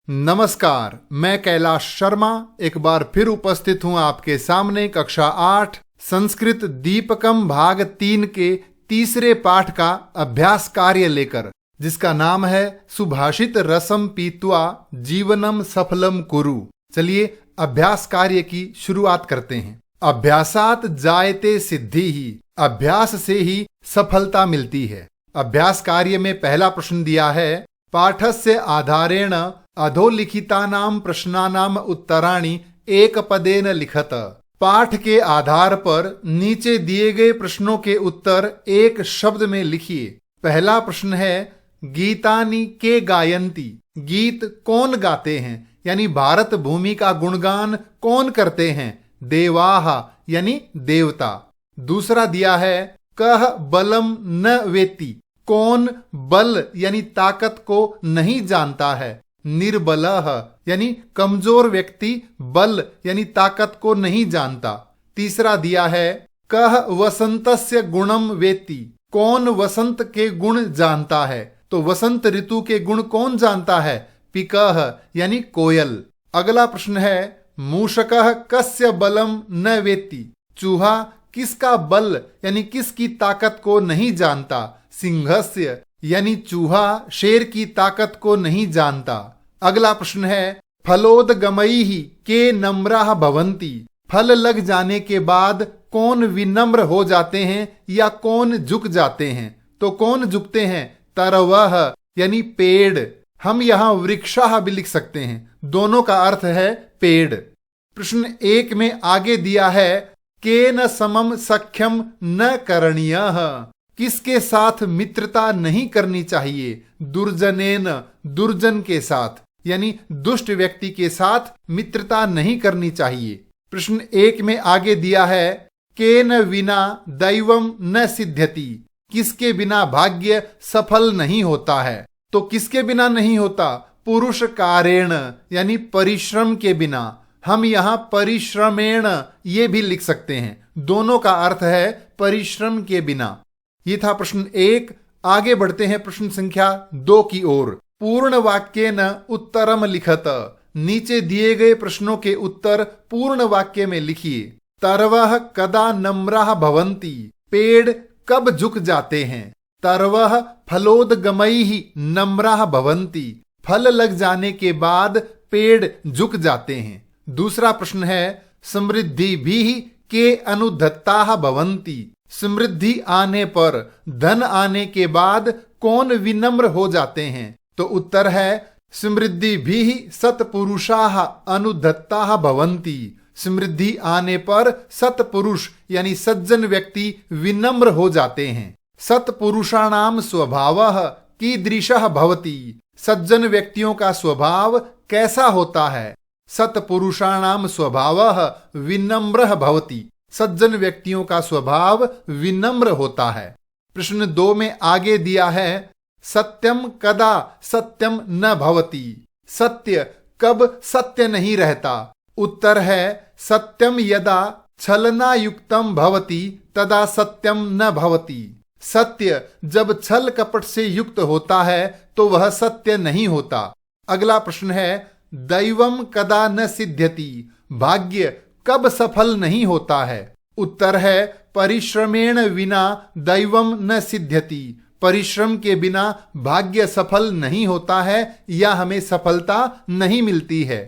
नमस्कार, मैं कैलाश शर्मा एक बार फिर उपस्थित हूं आपके सामने कक्षा 8 संस्कृत दीपकम भाग 3 के तीसरे पाठ का अभ्यास कार्य लेकर, जिसका नाम है सुभाषित रसम पीत्वा जीवनम सफलम कुरु। चलिए अभ्यास कार्य की शुरुआत करते हैं। अभ्यासात जायते सिद्धि ही, अभ्यास से ही सफलता मिलती है। अभ्यास कार्य में पहला प्रश्न दिया है, पाठस्य आधारेण अधोलिखितानां प्रश्नानां उत्तराणि एक पदेन लिखत। पाठ के आधार पर नीचे दिए गए प्रश्नों के उत्तर एक शब्द में लिखिए। पहला प्रश्न है, गीतानि के गायन्ति, गीत कौन गाते हैं, यानी भारत भूमि का गुणगान कौन करते हैं? देवाः यानी देवता। दूसरा दिया है, कः बलम न वेत्ति, कौन बल यानी ताकत को नहीं जानता है? निर्बलः यानी कमजोर व्यक्ति बल यानी ताकत को नहीं जानता। तीसरा दिया है, कः वसंतस्य गुणम वेत्ति, कौन वसंत के गुण जानता है? तो वसंत ऋतु के गुण कौन जानता है? पिकः यानी कोयल। अगला प्रश्न है, मूषकः कस्य बलम न वेत्ति, चूहा किसका बल यानी किसकी ताकत को नहीं जानता? सिंहस्य यानी चूहा शेर की ताकत को नहीं जानता। अगला प्रश्न है, फलोदगमैः के नम्राः भवन्ति, फल लग जाने के बाद कौन विनम्र हो जाते हैं या कौन झुक जाते हैं? तो कौन झुकते हैं? तरवः यानी पेड़। हम यहाँ वृक्षाः भी लिख सकते हैं, दोनों का अर्थ है पेड़। प्रश्न 1 में आगे दिया है, केन समम सख्यम न करणीयः, किसके साथ मित्रता नहीं करनी चाहिए? दुर्जनेन, दुर्जन के साथ, यानी दुष्ट व्यक्ति के साथ मित्रता नहीं करनी चाहिए। प्रश्न 1 में आगे दिया है, केन विना दैवम न सिद्ध्यति, किसके बिना भाग्य सफल नहीं होता है? तो किसके बिना नहीं होता? पुरुष कारेण यानी परिश्रम के बिना। हम यहाँ परिश्रमेण ये भी लिख सकते हैं, दोनों का अर्थ है परिश्रम के बिना। ये था प्रश्न 1। आगे बढ़ते हैं प्रश्न संख्या 2 की ओर। पूर्ण वाक्य न उत्तरम लिखत, नीचे दिए गए प्रश्नों के उत्तर पूर्ण वाक्य में लिखिए। तरवः कदा नम्राः भवन्ति, पेड़ कब झुक जाते हैं? तरवः फलोदगमैः नम्राः भवन्ति, फल लग जाने के बाद पेड़ झुक जाते हैं। दूसरा प्रश्न है, समृद्धिभिः के अनुद्धताः भवन्ति, समृद्धि आने पर, धन आने के बाद कौन विनम्र हो जाते हैं? तो उत्तर है, समृद्धिभिः सत्पुरुषाः अनुद्धताः भवन्ति, समृद्धि आने पर सत्पुरुष यानी सज्जन व्यक्ति विनम्र हो जाते हैं। सत्पुरुषाणाम स्वभावः कीदृशः भवति, सज्जन व्यक्तियों का स्वभाव कैसा होता है? सत्पुरुषाणाम स्वभावः विनम्रः भवति, सज्जन व्यक्तियों का स्वभाव विनम्र होता है। प्रश्न 2 में आगे दिया है, सत्यम कदा सत्यम न भवति, सत्य कब सत्य नहीं रहता? उत्तर है, सत्यम यदा छलनायुक्तम भवति तदा सत्यम न भवति, सत्य जब छल कपट से युक्त होता है तो वह सत्य नहीं होता। अगला प्रश्न है, दैवम कदा न सिद्ध्यति, भाग्य कब सफल नहीं होता है? उत्तर है, परिश्रमेण विना दैवम न सिद्ध्यति, परिश्रम के बिना भाग्य सफल नहीं होता है या हमें सफलता नहीं मिलती है।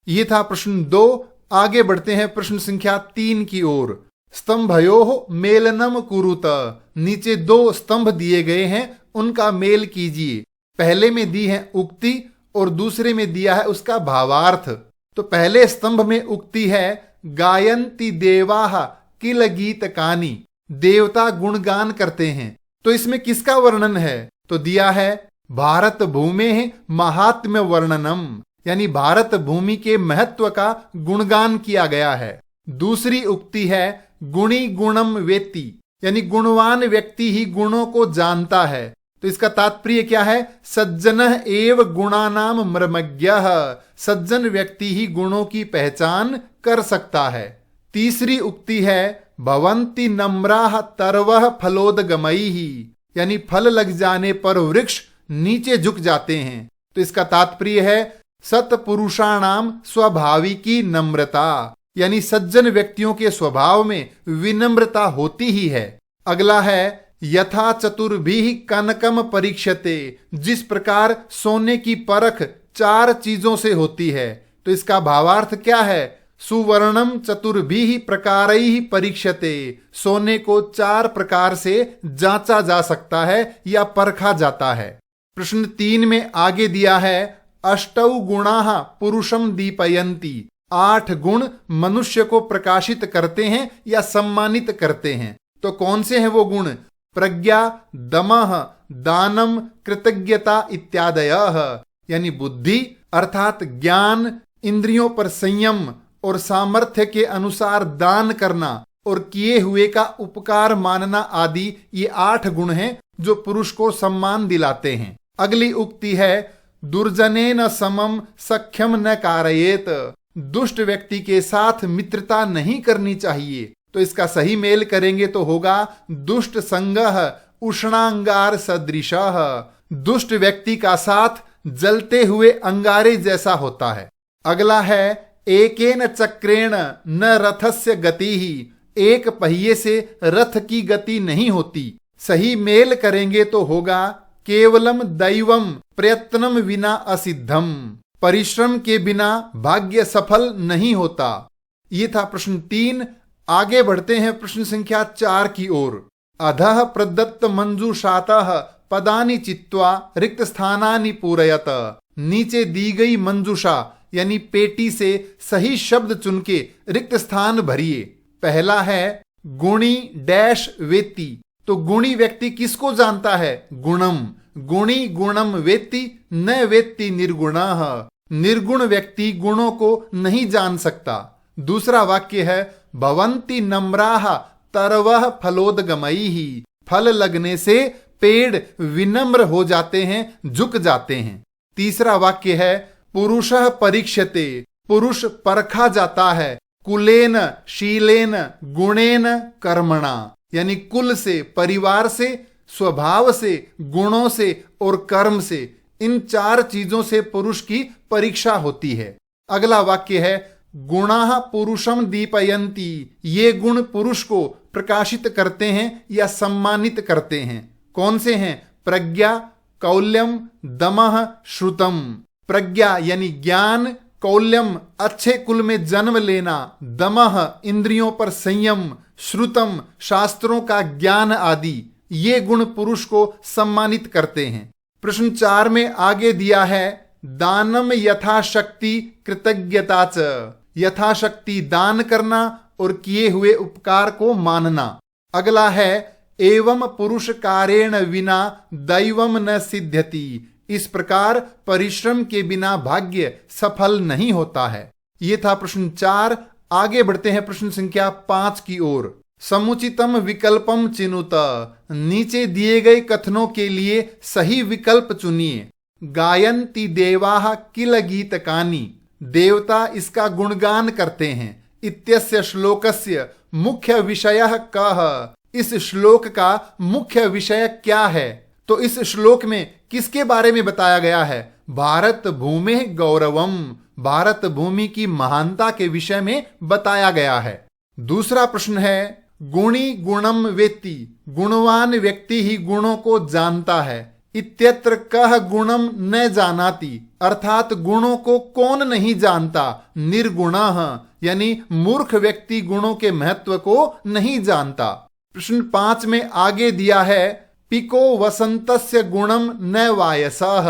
ये था प्रश्न 2। आगे बढ़ते हैं प्रश्न संख्या 3 की ओर। स्तंभयोः मेलनम कुरुत, नीचे 2 स्तंभ दिए गए हैं, उनका मेल कीजिए। पहले में दी है उक्ति और दूसरे में दिया है उसका भावार्थ। तो पहले स्तंभ में उक्ति है, गायन्ति देवाः किल गीतकानि, देवता गुणगान करते हैं। तो इसमें किसका वर्णन है? तो दिया है, भारत भूमेः महात्म्य वर्णनम, यानी भारत भूमि के महत्व का गुणगान किया गया है। दूसरी उक्ति है, गुणी गुणम वेत्ति, यानी गुणवान व्यक्ति ही गुणों को जानता है। तो इसका तात्पर्य क्या है? सज्जनः एव गुणानाम मर्मज्ञः, सज्जन व्यक्ति ही गुणों की पहचान कर सकता है। तीसरी उक्ति है, भवन्ति नम्राः तरवः फलोदगमैः, यानी फल लग जाने पर वृक्ष नीचे झुक जाते हैं। तो इसका तात्पर्य है, सत्पुरुषाणाम स्वाभाविकी नम्रता, यानी सज्जन व्यक्तियों के स्वभाव में विनम्रता होती ही है। अगला है यथा चतुर्भिः कनकम परीक्षते, जिस प्रकार सोने की परख 4 चीजों से होती है। तो इसका भावार्थ क्या है? सुवर्णम चतुर्भिः प्रकारैः परीक्षते, सोने को 4 प्रकार से जांचा जा सकता है या परखा जाता है। प्रश्न 3 में आगे दिया है अष्टौ गुणाः पुरुषम दीपयन्ति, 8 गुण मनुष्य को प्रकाशित करते हैं या सम्मानित करते हैं। तो कौन से हैं वो गुण? प्रज्ञा, दमः, दानम, कृतज्ञता इत्यादयः, यानी बुद्धि अर्थात ज्ञान, इंद्रियों पर संयम और सामर्थ्य के अनुसार दान करना और किए हुए का उपकार मानना आदि, ये 8 गुण हैं जो पुरुष को सम्मान दिलाते हैं। अगली उक्ति है दुर्जनेन समम सख्यम न कारयेत, दुष्ट व्यक्ति के साथ मित्रता नहीं करनी चाहिए। तो इसका सही मेल करेंगे तो होगा दुष्ट संगः उष्णांगार सदृशः, दुष्ट व्यक्ति का साथ जलते हुए अंगारे जैसा होता है। अगला है एकेन चक्रेण न रथस्य गतिः, एक पहिए से रथ की गति नहीं होती। सही मेल करेंगे तो होगा केवलम दैवम प्रयत्नम विना असिद्धम, परिश्रम के बिना भाग्य सफल नहीं होता। ये था प्रश्न 3। आगे बढ़ते हैं प्रश्न संख्या 4 की ओर। अधः प्रदत्त मंजूषातः पदानि चित्वा रिक्त स्थानानि पूरयत, नीचे दी गई मंजूषा यानी पेटी से सही शब्द चुन के रिक्त स्थान भरिए। पहला है गुणी डैश वेत्ति, तो गुणी व्यक्ति किसको जानता है? गुणम, गुणी गुणम वेत्ति न वेत्ति निर्गुणः, निर्गुण व्यक्ति गुणों को नहीं जान सकता। दूसरा वाक्य है भवन्ति नम्राः तरवः फलोदगमैः, फल लगने से पेड़ विनम्र हो जाते हैं, झुक जाते हैं। तीसरा वाक्य है पुरुषः परीक्षते, पुरुष परखा जाता है कुलेन शीलेन गुणेन कर्मणा, यानी कुल से, परिवार से, स्वभाव से, गुणों से और कर्म से, इन 4 चीजों से पुरुष की परीक्षा होती है। अगला वाक्य है गुणाः पुरुषम दीपयन्ति, ये गुण पुरुष को प्रकाशित करते हैं या सम्मानित करते हैं। कौन से हैं? प्रज्ञा, कौल्यम, दमः, श्रुतम। प्रज्ञा यानी ज्ञान, कौल्यम अच्छे कुल में जन्म लेना, दमः इंद्रियों पर संयम, श्रुतम शास्त्रों का ज्ञान आदि, ये गुण पुरुष को सम्मानित करते हैं। प्रश्न 4 में आगे दिया है दानम यथाशक्ति कृतज्ञता च, यथाशक्ति दान करना और किए हुए उपकार को मानना। अगला है एवं पुरुष कारेण विना दैवम न सिद्ध्यति, इस प्रकार परिश्रम के बिना भाग्य सफल नहीं होता है। ये था प्रश्न 4। आगे बढ़ते हैं प्रश्न संख्या 5 की ओर। समुचितम विकल्पम चिनुत, नीचे दिए गए कथनों के लिए सही विकल्प चुनिए। गायन्ति देवाः किल गीतकानि, देवता इसका गुणगान करते हैं। इत्यस्य श्लोकस्य मुख्य विषयः कः, इस श्लोक का मुख्य विषय क्या है? तो इस श्लोक में किसके बारे में बताया गया है? भारत भूमि गौरवम, भारत भूमि की महानता के विषय में बताया गया है। दूसरा प्रश्न है गुणी गुणम वेत्ति, गुणवान व्यक्ति ही गुणों को जानता है। इत्यत्र कह गुणम न जानाति, अर्थात गुणों को कौन नहीं जानता। निर्गुणः यानी मूर्ख व्यक्ति गुणों के महत्व को नहीं जानता। प्रश्न 5 में आगे दिया है पिको वसंतस्य गुणम न वायसः,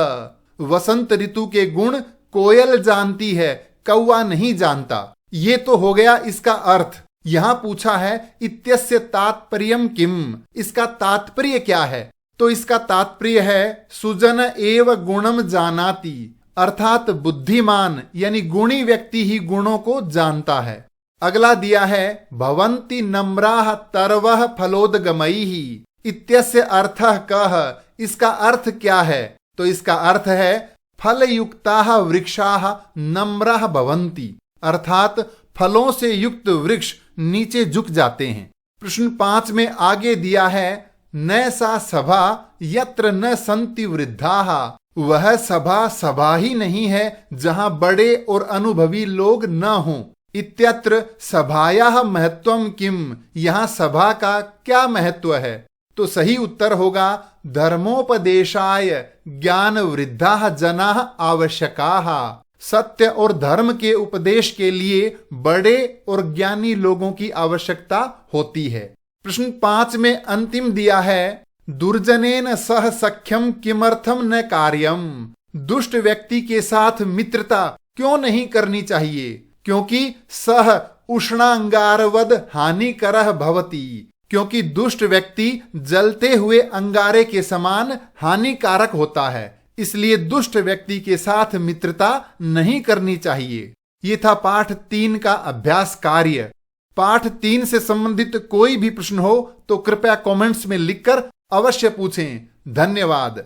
वसंत ऋतु के गुण कोयल जानती है, कौवा नहीं जानता। ये तो हो गया इसका अर्थ। यहां पूछा है इत्यस्य तात्पर्यम किम, इसका तात्पर्य क्या है? तो इसका तात्पर्य है सुजन एव गुणम जानाति, अर्थात बुद्धिमान यानी गुणी व्यक्ति ही गुणों को जानता है। अगला दिया है भवन्ति नम्राः तरवः फलोदगमैः, इत्यस्य अर्थः कः, इसका अर्थ क्या है? तो इसका अर्थ है फलयुक्ताः वृक्षाः नम्राः भवन्ति, अर्थात फलों से युक्त वृक्ष नीचे झुक जाते हैं। प्रश्न 5 में आगे दिया है न सा सभा यत्र न संति वृद्धाः, वह सभा सभा ही नहीं है जहां बड़े और अनुभवी लोग न हों। इत्यत्र सभायाः महत्वम किम, यहां सभा का क्या महत्व है? तो सही उत्तर होगा धर्मोपदेशाय ज्ञान वृद्धा जनाः आवश्यकाः। सत्य और धर्म के उपदेश के लिए बड़े और ज्ञानी लोगों की आवश्यकता होती है। प्रश्न 5 में अंतिम दिया है दुर्जनेन सह सख्यम किमर्थम न कार्यम। दुष्ट व्यक्ति के साथ मित्रता क्यों नहीं करनी चाहिए? क्योंकि सह उष्णांगारवद हानिकरः भवति, क्योंकि दुष्ट व्यक्ति जलते हुए अंगारे के समान हानिकारक होता है, इसलिए दुष्ट व्यक्ति के साथ मित्रता नहीं करनी चाहिए। ये था पाठ 3 का अभ्यास कार्य। पाठ 3 से संबंधित कोई भी प्रश्न हो तो कृपया कमेंट्स में लिखकर अवश्य पूछें। धन्यवाद।